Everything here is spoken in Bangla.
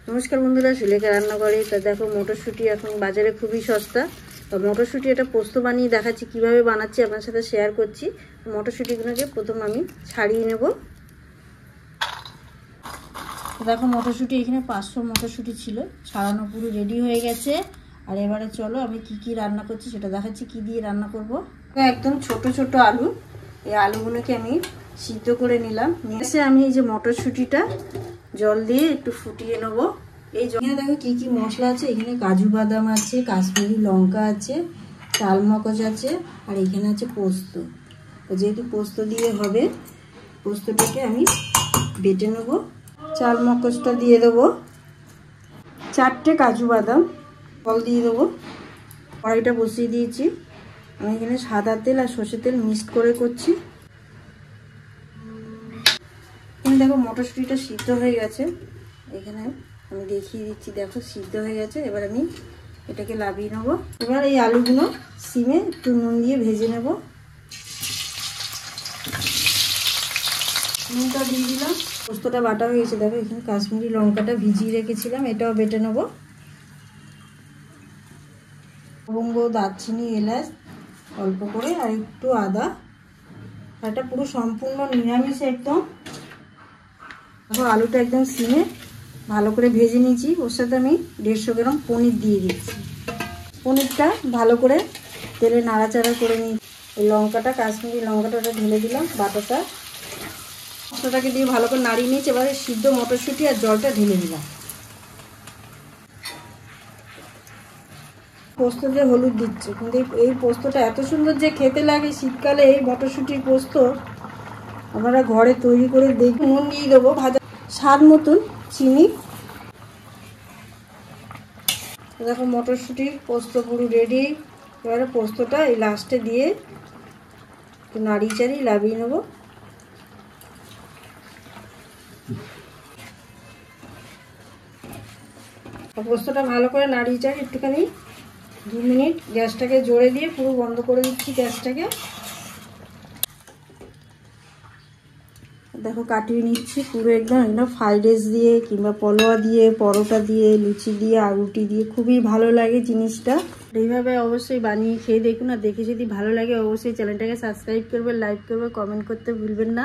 নমস্কার বন্ধুরা, সুলেখা রান্নাঘরে। তা দেখো, মটরশুঁটি এখন বাজারে খুবই সস্তা। তো মটরশুঁটি এটা পোস্ত বানিয়ে দেখাচ্ছি, কিভাবে বানাচ্ছি আপনার সাথে শেয়ার করছি। মটরশুঁটিগুলোকে প্রথম আমি ছাড়িয়ে নেব। দেখো, মটরশুঁটি এখানে 500 মটরশুঁটি ছিল, ছাড়ানো পুরো রেডি হয়ে গেছে। আর এবারে চলো আমি কি রান্না করছি সেটা দেখাচ্ছি, কি দিয়ে রান্না করব। একদম ছোট ছোট আলু, এই আলুগুলোকে আমি সিদ্ধ করে নিলাম। নিয়ে আমি এই যে মটরশুঁটিটা জল দিয়ে একটু ফুটিয়ে নেব। এই এখানে দেখো কি কি মশলা আছে। এখানে কাজু বাদাম আছে, কাশ্মীরি লঙ্কা আছে, চাল মগজ আছে, আর এখানে আছে পোস্ত। যেহেতু পোস্ত দিয়ে হবে, পোস্তটাকে আমি বেটে নেব। চাল মগজটা দিয়ে দেবো, 4টে কাজু বাদাম, ফল দিয়ে দেবো। কড়াইটা বসিয়ে দিয়েছি। আমি এখানে সাদা তেল আর সর্ষের তেল মিক্সড করে করছি। এখানে দেখো মটরশুঁটিটা সিদ্ধ হয়ে গেছে। এখানে আমি দেখিয়ে দিচ্ছি, দেখো সিদ্ধ হয়ে গেছে। এবার আমি এটাকে লাভিয়ে নেব। এবার এই আলুগুলো সিমে একটু নুন দিয়ে ভেজে নেব। নুনটা দিয়ে দিলাম। পোস্তটা বাটা হয়ে গেছে। দেখো এখানে কাশ্মীরি লঙ্কাটা ভিজিয়ে রেখেছিলাম, এটাও বেটে নেব। লবঙ্গ, দারচিনি, এলাচ অল্প করে, আর একটু আদা। এটা পুরো সম্পূর্ণ নিরামিষ একদম। দেখো আলুটা একদম সিমে ভালো করে ভেজে নিয়েছি। ওর সাথে আমি 150 গ্রাম পনির দিয়ে দিচ্ছি। পনিরটা ভালো করে তেলে নাড়াচাড়া করে নিই। এই লঙ্কাটা, কাশ্মীরি লঙ্কাটা ওটা ঢেলে দিলাম, বাটাটা। মশলাটাকে দিয়ে ভালো করে নাড়িয়ে নিয়েছি। এবারে সিদ্ধ মটরশুঁটি আর জলটা ঢেলে দিলাম। পোস্ত দিয়ে হলুদ দিচ্ছে, কিন্তু এই পোস্তটা এত সুন্দর যে খেতে লাগে শীতকালে। এই মটরশুঁটির পোস্ত আমরা ঘরে তৈরি করে দেখি। নুন দিয়ে দেবো, ভাজা স্বাদ মতন চিনি। দেখো মটরশুঁটির পোস্ত পুরো রেডি। এবারে পোস্তটা এই লাস্টে দিয়ে একটু নাড়িয়ে চাড়িয়ে লাভিয়ে নেবো। পোস্তটা ভালো করে নাড়িয়ে চাড়িয়ে একটুখানি 2 মিনিট গ্যাসটাকে জোরে দিয়ে পুরো বন্ধ করে দিচ্ছি গ্যাসটাকে। দেখো কাটিয়ে নিচ্ছি পুরো একদম ফ্রাইড রাইস দিয়ে কিংবা পলোয়া দিয়ে, পরোটা দিয়ে, লুচি দিয়ে, আর রুটি দিয়ে খুবই ভালো লাগে জিনিসটা। এইভাবে অবশ্যই বানিয়ে খেয়ে দেখুন। আর দেখে যদি ভালো লাগে অবশ্যই চ্যানেলটাকে সাবস্ক্রাইব করবে, লাইক করবে, কমেন্ট করতে ভুলবেন না।